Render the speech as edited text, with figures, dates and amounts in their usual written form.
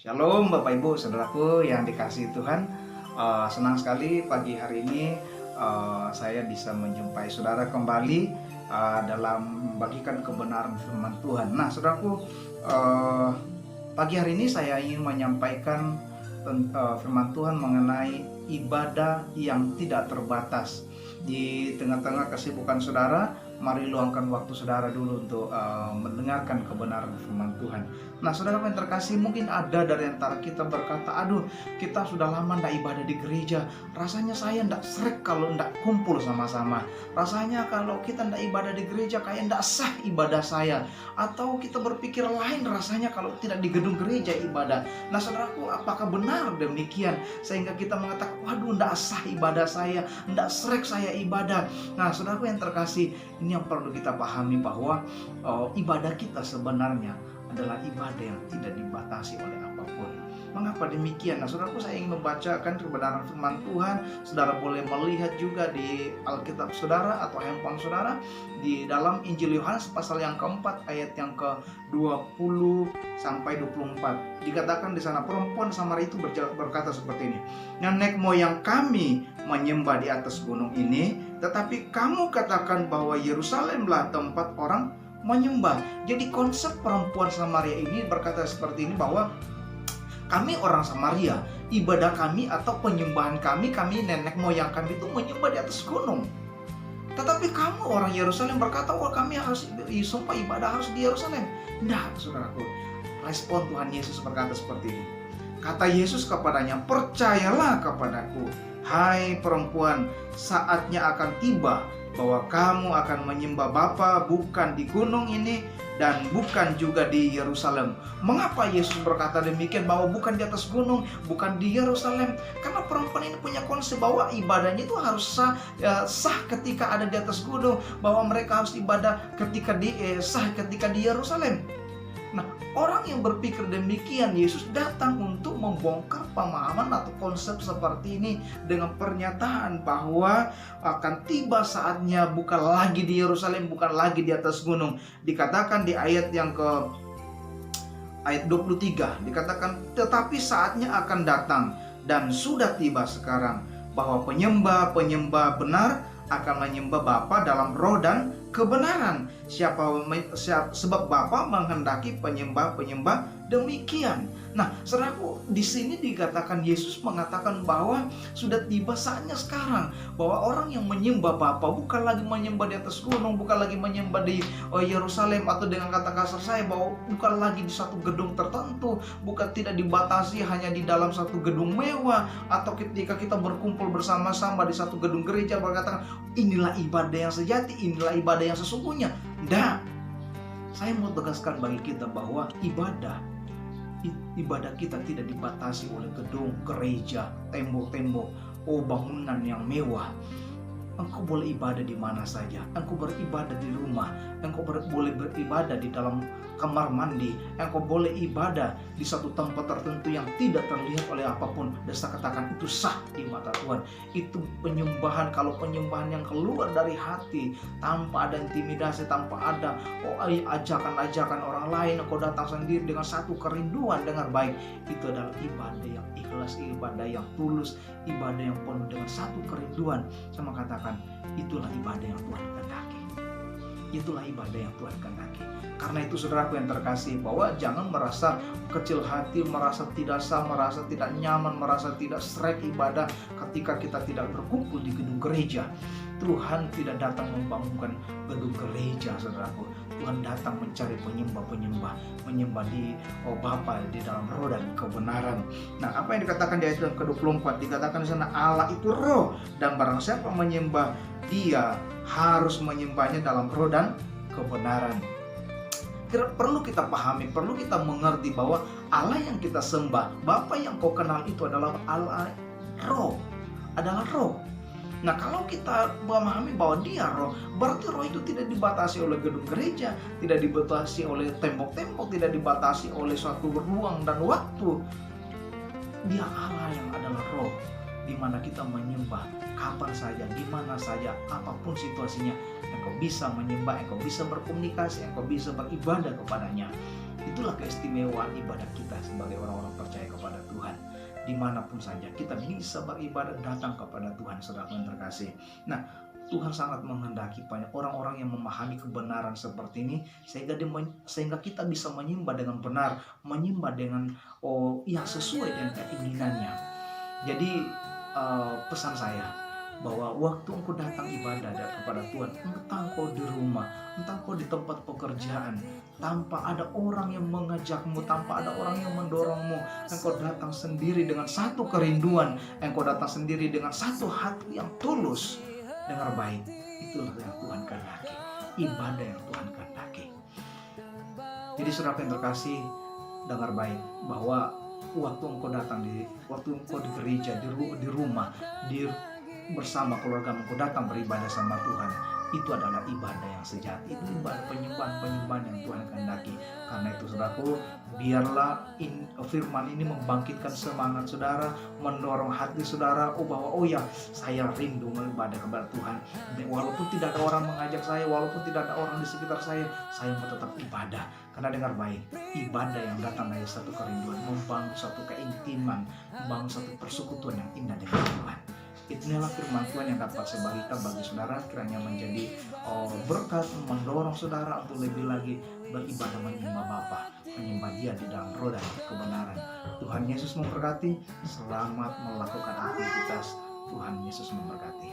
Shalom Bapak Ibu Saudaraku yang dikasihi Tuhan. Senang sekali pagi hari ini saya bisa menjumpai saudara kembali dalam membagikan kebenaran firman Tuhan. Nah saudaraku, pagi hari ini saya ingin menyampaikan firman Tuhan mengenai ibadah yang tidak terbatas. Di tengah-tengah kesibukan saudara, mari luangkan waktu saudara dulu untuk mendengarkan kebenaran firman Tuhan. Nah saudara yang terkasih, mungkin ada dari antara kita berkata, aduh kita sudah lama tidak ibadah di gereja, rasanya saya tidak srek kalau tidak kumpul sama-sama, rasanya kalau kita tidak ibadah di gereja kayak tidak sah ibadah saya, atau kita berpikir lain rasanya kalau tidak di gedung gereja ibadah. Nah saudaraku, apakah benar demikian sehingga kita mengatakan, waduh tidak sah ibadah saya, tidak srek saya ibadah. Nah saudaraku yang terkasih, ini yang perlu kita pahami bahwa ibadah kita sebenarnya adalah ibadah yang tidak dibatasi oleh apapun. Mengapa demikian? Nah saudaraku, saya ingin membacakan kebenaran firman Tuhan. Saudara boleh melihat juga di Alkitab saudara atau handphone saudara, di dalam Injil Yohanes pasal yang keempat ayat yang ke-20 sampai 24. Dikatakan di sana, perempuan Samaria itu berkata seperti ini, nenek moyang kami menyembah di atas gunung ini, tetapi kamu katakan bahwa Yerusalemlah tempat orang menyembah. Jadi konsep perempuan Samaria ini berkata seperti ini, bahwa kami orang Samaria, ibadah kami atau penyembahan kami nenek moyang kami itu menyembah di atas gunung. Tetapi kamu orang Yerusalem berkata, wah kami harus sumpah ibadah harus di Yerusalem. Nah saudaraku, respon Tuhan Yesus berkata seperti ini. Kata Yesus kepadanya, percayalah kepadaku, hai perempuan, saatnya akan tiba bahwa kamu akan menyembah Bapa bukan di gunung ini dan bukan juga di Yerusalem. Mengapa Yesus berkata demikian, bahwa bukan di atas gunung, bukan di Yerusalem? Karena perempuan ini punya konsep bahwa ibadahnya itu harus sah ketika ada di atas gunung, bahwa mereka harus ibadah ketika sah ketika di Yerusalem. Nah, orang yang berpikir demikian, Yesus datang untuk membongkar pemahaman atau konsep seperti ini dengan pernyataan bahwa akan tiba saatnya bukan lagi di Yerusalem, bukan lagi di atas gunung. Dikatakan di ayat yang ayat 23, dikatakan, tetapi saatnya akan datang dan sudah tiba sekarang bahwa penyembah-penyembah benar akan menyembah Bapa dalam roh dan kebenaran. Sebab Bapa menghendaki penyembah-penyembah demikian. Nah, saudaraku, di sini dikatakan Yesus mengatakan bahwa sudah tiba saatnya sekarang, bahwa orang yang menyembah Bapa bukan lagi menyembah di atas gunung, bukan lagi menyembah di Yerusalem, atau dengan kata kasar saya bahwa bukan lagi di satu gedung tertentu, bukan tidak dibatasi hanya di dalam satu gedung mewah, atau ketika kita berkumpul bersama-sama di satu gedung gereja berkatakan inilah ibadah yang sejati, inilah ibadah yang sesungguhnya. Nah, saya mau tegaskan bagi kita bahwa ibadah kita tidak dibatasi oleh gedung, gereja, tembok-tembok, bangunan yang mewah. Engkau boleh ibadah di mana saja. Engkau beribadah di rumah. Engkau boleh beribadah di dalam kamar mandi. Engkau boleh ibadah di satu tempat tertentu yang tidak terlihat oleh apapun. Dan saya katakan itu sah di mata Tuhan. Itu penyembahan, kalau penyembahan yang keluar dari hati, tanpa ada intimidasi, tanpa ada ajakan-ajakan orang lain. Engkau datang sendiri dengan satu kerinduan dengan baik. Itu adalah ibadah yang ikhlas, ibadah yang tulus, ibadah yang penuh dengan satu kerinduan. Sama katakan, itulah ibadah yang Tuhan kehendaki. Itulah ibadah yang Tuhan kehendaki. Karena itu saudaraku yang terkasih, bahwa jangan merasa kecil hati, merasa tidak sah, merasa tidak nyaman, merasa tidak srek ibadah ketika kita tidak berkumpul di gedung gereja. Tuhan tidak datang membangunkan gedung gereja, saudaraku. Tuhan datang mencari penyembah-penyembah, menyembah di Bapa di dalam roh dan kebenaran. Nah, apa yang dikatakan di ayat yang ke-24, dikatakan di sana Allah itu roh, dan barang siapa menyembah Dia harus menyembahnya dalam roh dan kebenaran. Perlu kita pahami, perlu kita mengerti bahwa Allah yang kita sembah, Bapa yang kau kenal itu adalah Allah roh, adalah roh. Nah, kalau kita memahami bahwa Dia roh, berarti roh itu tidak dibatasi oleh gedung gereja, tidak dibatasi oleh tembok-tembok, tidak dibatasi oleh suatu ruang dan waktu. Dia Allah yang adalah roh, di mana kita menyembah kapan saja, di mana saja, apapun situasinya. Engkau bisa menyembah, engkau bisa berkomunikasi, engkau bisa beribadah kepadanya. Itulah keistimewaan ibadah kita sebagai orang-orang percaya dimanapun saja kita bisa beribadah datang kepada Tuhan, saudara yang terkasih. Nah, Tuhan sangat menghendaki banyak orang-orang yang memahami kebenaran seperti ini, sehingga kita bisa menyembah dengan benar, menyembah dengan yang sesuai dengan keinginannya. Jadi pesan saya bahwa waktu engkau datang ibadah kepada Tuhan, entah engkau di rumah, entah engkau di tempat pekerjaan, tanpa ada orang yang mengajakmu, tanpa ada orang yang mendorongmu, engkau datang sendiri dengan satu kerinduan, engkau datang sendiri dengan satu hati yang tulus. Dengar baik, itulah yang Tuhan kehendaki, ibadah yang Tuhan kehendaki. Jadi saudara yang terkasih, dengar baik bahwa waktu engkau datang waktu engkau di gereja, di rumah, bersama keluarga engkau datang beribadah sama Tuhan, itu adalah ibadah yang sejati, itu ibadah penyembahan yang Tuhan kehendaki. Karena itu saudaraku, biarlah firman ini membangkitkan semangat saudara, mendorong hati saudara, bahwa ya saya rindu beribadah kepada Tuhan. Walaupun tidak ada orang mengajak saya, walaupun tidak ada orang di sekitar saya mau tetap ibadah. Karena dengar baik, ibadah yang datang dari satu kerinduan, membangun satu keintiman, membangun satu persekutuan yang indah dengan Tuhan. Itulah firman Tuhan yang dapat saya bagikan bagi saudara, kiranya menjadi berkat, mendorong saudara untuk lebih lagi beribadah menyembah Bapa, menyembah Dia di dalam roh dan kebenaran. Tuhan Yesus memberkati. Selamat melakukan aktivitas. Tuhan Yesus memberkati.